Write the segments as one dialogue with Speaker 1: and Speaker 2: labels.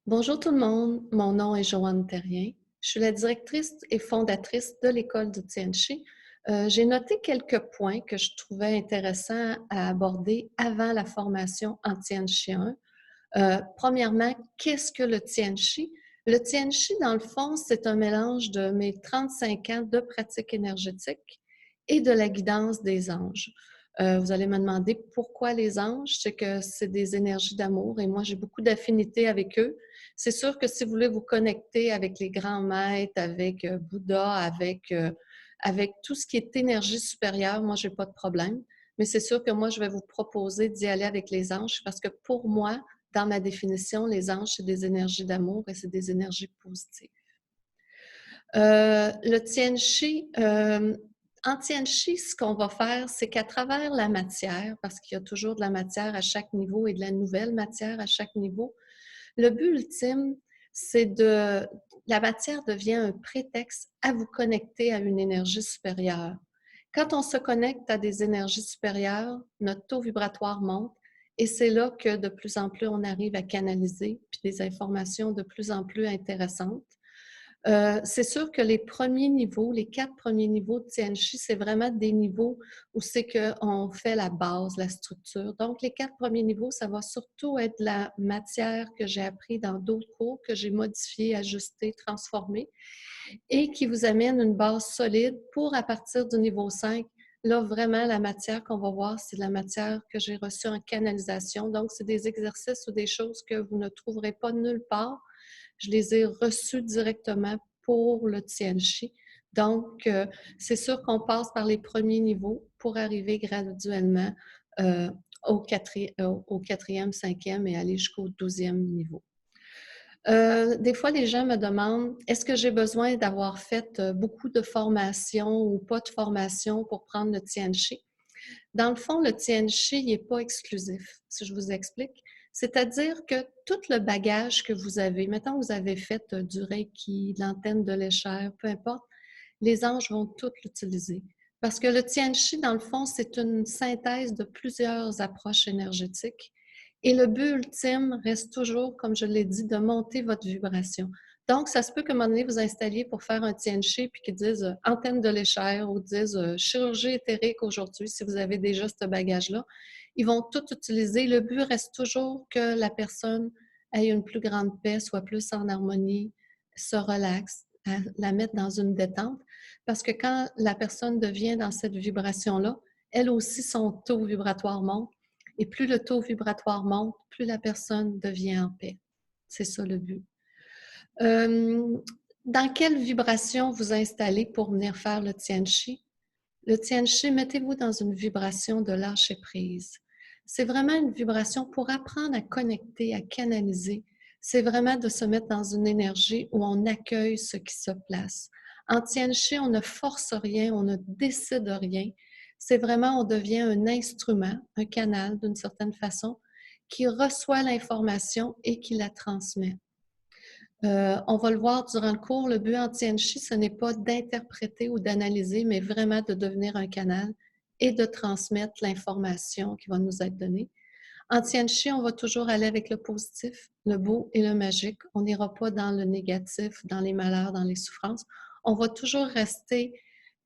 Speaker 1: Bonjour tout le monde, mon nom est Joanne Terrien. Je suis la directrice et fondatrice de l'école du Tianchi. J'ai noté quelques points que je trouvais intéressants à aborder avant la formation en Tianchi 1. Premièrement, qu'est-ce que le Tianchi? Le Tianchi, dans le fond, c'est un mélange de mes 35 ans de pratique énergétique et de la guidance des anges. Vous allez me demander pourquoi les anges? C'est que c'est des énergies d'amour et moi, j'ai beaucoup d'affinité avec eux. C'est sûr que si vous voulez vous connecter avec les grands maîtres, avec Bouddha, avec tout ce qui est énergie supérieure, moi, j'ai pas de problème. Mais c'est sûr que moi, je vais vous proposer d'y aller avec les anges parce que pour moi, dans ma définition, les anges, c'est des énergies d'amour et c'est des énergies positives. Le Tianchi, en Tianchi, ce qu'on va faire, c'est qu'à travers la matière, parce qu'il y a toujours de la matière à chaque niveau et de la nouvelle matière à chaque niveau, le but ultime, c'est de... La matière devient un prétexte à vous connecter à une énergie supérieure. Quand on se connecte à des énergies supérieures, notre taux vibratoire monte et c'est là que de plus en plus on arrive à canaliser puis des informations de plus en plus intéressantes. C'est sûr que les premiers niveaux, les 4 premiers niveaux de Tianchi, c'est vraiment des niveaux où c'est qu'on fait la base, la structure. Donc, les 4 premiers niveaux, ça va surtout être la matière que j'ai appris dans d'autres cours, que j'ai modifiée, ajustée, transformée et qui vous amène une base solide pour, à partir du niveau 5, là, vraiment, la matière qu'on va voir, c'est de la matière que j'ai reçue en canalisation. Donc, c'est des exercices ou des choses que vous ne trouverez pas nulle part. Je les ai reçus directement pour le Tianchi. Donc, c'est sûr qu'on passe par les premiers niveaux pour arriver graduellement euh, au quatrième, cinquième et aller jusqu'au 12e niveau. Des fois, les gens me demandent, est-ce que j'ai besoin d'avoir fait beaucoup de formation ou pas de formation pour prendre le Tianchi? Dans le fond, le Tianchi n'est pas exclusif, si je vous explique. C'est-à-dire que tout le bagage que vous avez, mettons que vous avez fait du Reiki, de l'antenne de l'échelle, peu importe, les anges vont tout l'utiliser. Parce que le Tianchi, dans le fond, c'est une synthèse de plusieurs approches énergétiques. Et le but ultime reste toujours, comme je l'ai dit, de monter votre vibration. Donc, ça se peut qu'à un moment donné, vous installiez pour faire un Tianchi puis qu'ils disent antenne de l'échelle ou disent chirurgie éthérique aujourd'hui, si vous avez déjà ce bagage-là. Ils vont tout utiliser. Le but reste toujours que la personne ait une plus grande paix, soit plus en harmonie, se relaxe, la mettre dans une détente. Parce que quand la personne devient dans cette vibration-là, elle aussi, son taux vibratoire monte. Et plus le taux vibratoire monte, plus la personne devient en paix. C'est ça le but. Euh, dans quelle vibration vous installez pour venir faire le Tianchi? Le Tianchi, mettez-vous dans une vibration de lâcher prise. C'est vraiment une vibration pour apprendre à connecter, à canaliser. C'est vraiment de se mettre dans une énergie où on accueille ce qui se place. En Tianchi, on ne force rien, on ne décide rien. C'est vraiment, on devient un instrument, un canal d'une certaine façon, qui reçoit l'information et qui la transmet. On va le voir durant le cours, le but en Tianchi, ce n'est pas d'interpréter ou d'analyser, mais vraiment de devenir un canal et de transmettre l'information qui va nous être donnée. En Tianchi, on va toujours aller avec le positif, le beau et le magique. On n'ira pas dans le négatif, dans les malheurs, dans les souffrances. On va toujours rester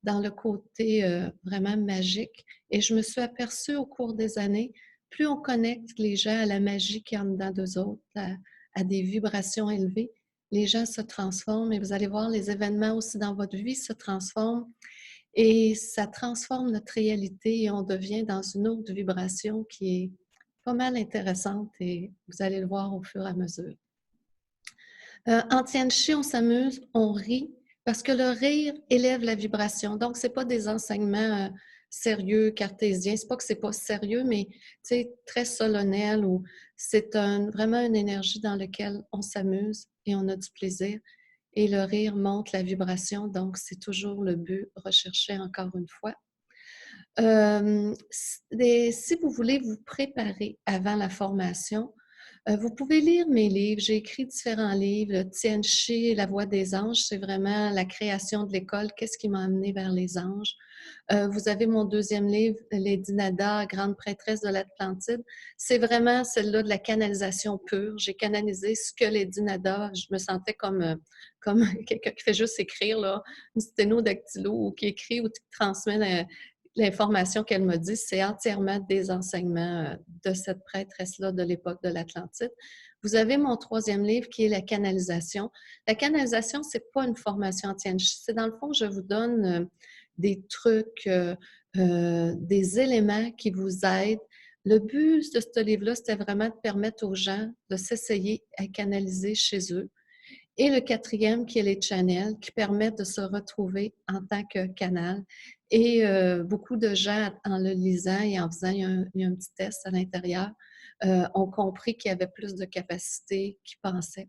Speaker 1: dans le côté vraiment magique. Et je me suis aperçue au cours des années, plus on connecte les gens à la magie qu'il y a en dedans d'eux autres, à des vibrations élevées, les gens se transforment et vous allez voir, les événements aussi dans votre vie se transforment et ça transforme notre réalité et on devient dans une autre vibration qui est pas mal intéressante et vous allez le voir au fur et à mesure. En Tianchi, on s'amuse, on rit, parce que le rire élève la vibration. Donc, ce n'est pas des enseignements sérieux, cartésiens. C'est pas que c'est pas sérieux, mais très solennel ou c'est vraiment une énergie dans laquelle on s'amuse et on a du plaisir. Et le rire monte la vibration, donc c'est toujours le but recherché encore une fois. Si vous voulez vous préparer avant la formation, Vous pouvez lire mes livres. J'ai écrit différents livres. Le Tianchi, La Voix des anges, c'est vraiment la création de l'école. Qu'est-ce qui m'a amené vers les anges? Vous avez mon deuxième livre, Lady Nada, grande prêtresse de l'Atlantide. C'est vraiment celle-là de la canalisation pure. J'ai canalisé ce que Lady Nada, je me sentais comme quelqu'un qui fait juste écrire, là, une sténodactylo, ou qui écrit ou qui transmet l'information qu'elle m'a dit. C'est entièrement des enseignements de cette prêtresse-là de l'époque de l'Atlantide. Vous avez mon troisième livre qui est la canalisation. La canalisation, c'est pas une formation entière. C'est dans le fond, je vous donne des trucs, des éléments qui vous aident. Le but de ce livre-là, c'était vraiment de permettre aux gens de s'essayer à canaliser chez eux. Et le quatrième, qui est les channels, qui permettent de se retrouver en tant que canal. Et beaucoup de gens, en le lisant et en faisant, il y a un petit test à l'intérieur, ont compris qu'il y avait plus de capacité qu'ils pensaient.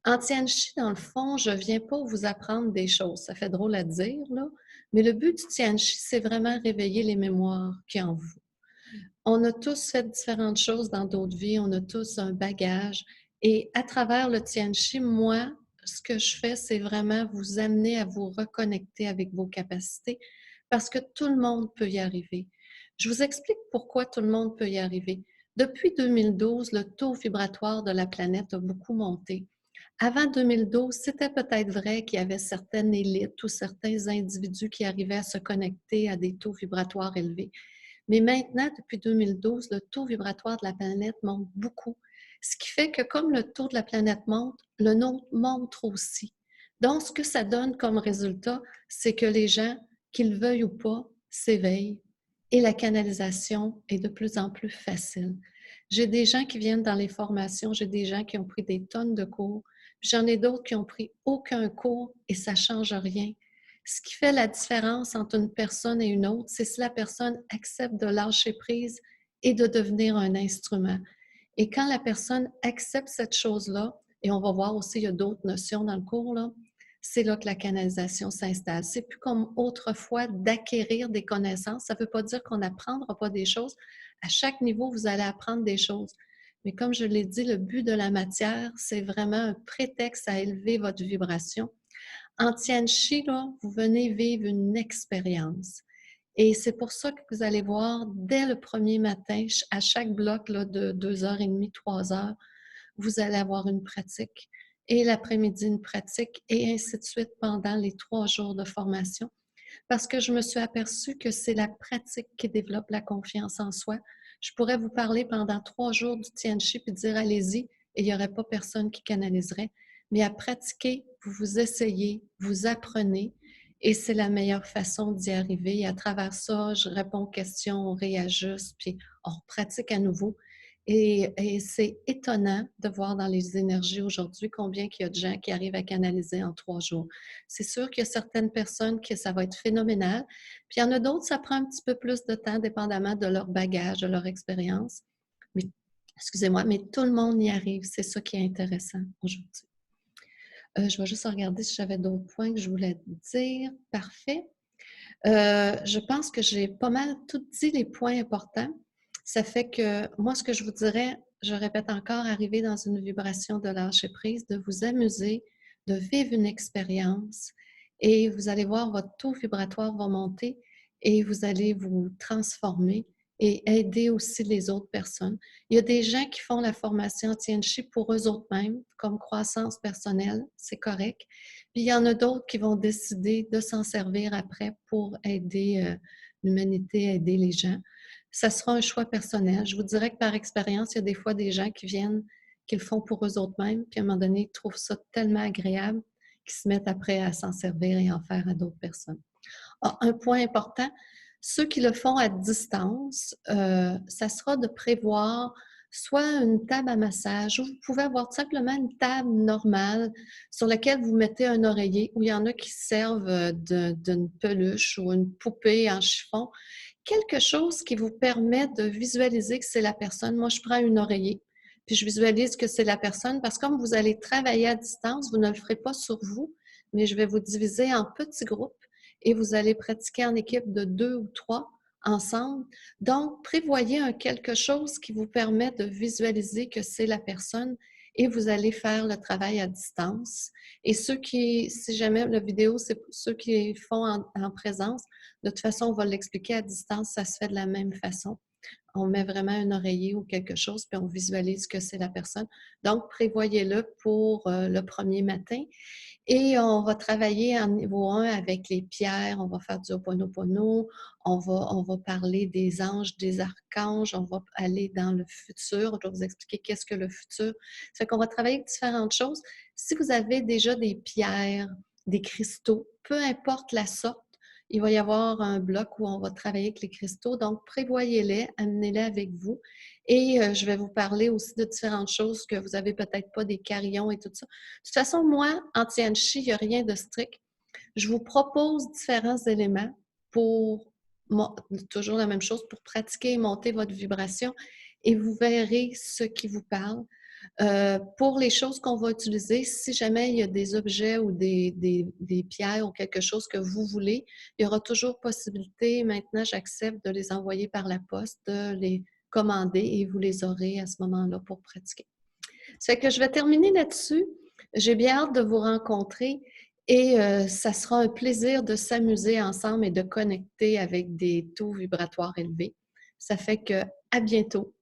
Speaker 1: En Tianchi, dans le fond, je ne viens pas vous apprendre des choses. Ça fait drôle à dire, là, mais le but du Tianchi, c'est vraiment réveiller les mémoires qui en vous. On a tous fait différentes choses dans d'autres vies, on a tous un bagage. Et à travers le Tianchi, moi, ce que je fais, c'est vraiment vous amener à vous reconnecter avec vos capacités parce que tout le monde peut y arriver. Je vous explique pourquoi tout le monde peut y arriver. Depuis 2012, le taux vibratoire de la planète a beaucoup monté. Avant 2012, c'était peut-être vrai qu'il y avait certaines élites ou certains individus qui arrivaient à se connecter à des taux vibratoires élevés. Mais maintenant, depuis 2012, le taux vibratoire de la planète monte beaucoup. Ce qui fait que comme le taux de la planète monte, le nôtre monte aussi. Donc, ce que ça donne comme résultat, c'est que les gens, qu'ils veuillent ou pas, s'éveillent et la canalisation est de plus en plus facile. J'ai des gens qui viennent dans les formations, j'ai des gens qui ont pris des tonnes de cours, puis j'en ai d'autres qui ont pris aucun cours et ça ne change rien. Ce qui fait la différence entre une personne et une autre, c'est si la personne accepte de lâcher prise et de devenir un instrument. Et quand la personne accepte cette chose-là, et on va voir aussi, il y a d'autres notions dans le cours, là, c'est là que la canalisation s'installe. C'est plus comme autrefois d'acquérir des connaissances. Ça ne veut pas dire qu'on n'apprendra pas des choses. À chaque niveau, vous allez apprendre des choses. Mais comme je l'ai dit, le but de la matière, c'est vraiment un prétexte à élever votre vibration. En Tianchi, là, vous venez vivre une expérience. Et c'est pour ça que vous allez voir, dès le premier matin, à chaque bloc là, de 2h30, 3 heures, vous allez avoir une pratique. Et l'après-midi, une pratique, et ainsi de suite pendant les 3 jours de formation. Parce que je me suis aperçue que c'est la pratique qui développe la confiance en soi. Je pourrais vous parler pendant 3 jours du Tianchi puis dire allez-y, et il n'y aurait pas personne qui canaliserait. Mais à pratiquer, vous vous essayez, vous apprenez, et c'est la meilleure façon d'y arriver. Et à travers ça, je réponds aux questions, on réajuste, puis on pratique à nouveau. Et c'est étonnant de voir dans les énergies aujourd'hui combien il y a de gens qui arrivent à canaliser en 3 jours. C'est sûr qu'il y a certaines personnes que ça va être phénoménal, puis il y en a d'autres, ça prend un petit peu plus de temps, dépendamment de leur bagage, de leur expérience. Mais, excusez-moi, mais tout le monde y arrive. C'est ça qui est intéressant aujourd'hui. Je vais juste regarder si j'avais d'autres points que je voulais dire. Parfait. Je pense que j'ai pas mal tout dit les points importants. Ça fait que moi, ce que je vous dirais, je répète encore, arriver dans une vibration de lâcher prise, de vous amuser, de vivre une expérience et vous allez voir, votre taux vibratoire va monter et vous allez vous transformer et aider aussi les autres personnes. Il y a des gens qui font la formation Tianchi pour eux autres mêmes, comme croissance personnelle, c'est correct. Puis il y en a d'autres qui vont décider de s'en servir après pour aider l'humanité, aider les gens. Ça sera un choix personnel. Je vous dirais que par expérience, il y a des fois des gens qui viennent, qui le font pour eux autres mêmes, puis à un moment donné, ils trouvent ça tellement agréable qu'ils se mettent après à s'en servir et en faire à d'autres personnes. Ah, un point important, ceux qui le font à distance, ça sera de prévoir soit une table à massage ou vous pouvez avoir simplement une table normale sur laquelle vous mettez un oreiller ou il y en a qui servent d'une peluche ou une poupée en chiffon. Quelque chose qui vous permet de visualiser que c'est la personne. Moi, je prends un oreiller puis je visualise que c'est la personne parce que comme vous allez travailler à distance, vous ne le ferez pas sur vous, mais je vais vous diviser en petits groupes et vous allez pratiquer en équipe de 2 ou 3 ensemble. Donc, prévoyez un quelque chose qui vous permet de visualiser que c'est la personne et vous allez faire le travail à distance. Et ceux qui, si jamais la vidéo, c'est ceux qui font en présence, de toute façon, on va l'expliquer à distance, ça se fait de la même façon. On met vraiment un oreiller ou quelque chose, puis on visualise que c'est la personne. Donc, prévoyez-le pour le premier matin. Et on va travailler en niveau 1 avec les pierres, on va faire du Ho'oponopono, on va parler des anges, des archanges, on va aller dans le futur. Je vais vous expliquer qu'est-ce que le futur. Ça fait qu'on va travailler avec différentes choses. Si vous avez déjà des pierres, des cristaux, peu importe la sorte, il va y avoir un bloc où on va travailler avec les cristaux. Donc, prévoyez-les, amenez-les avec vous. Et je vais vous parler aussi de différentes choses que vous avez peut-être pas, des carillons et tout ça. De toute façon, moi, en Tianchi, il n'y a rien de strict. Je vous propose différents éléments pour, toujours la même chose, pour pratiquer et monter votre vibration et vous verrez ce qui vous parle. Pour les choses qu'on va utiliser, si jamais il y a des objets ou des pierres ou quelque chose que vous voulez, il y aura toujours possibilité, maintenant j'accepte de les envoyer par la poste, de les commander et vous les aurez à ce moment-là pour pratiquer. Ça fait que je vais terminer là-dessus. J'ai bien hâte de vous rencontrer et ça sera un plaisir de s'amuser ensemble et de connecter avec des taux vibratoires élevés. Ça fait que à bientôt.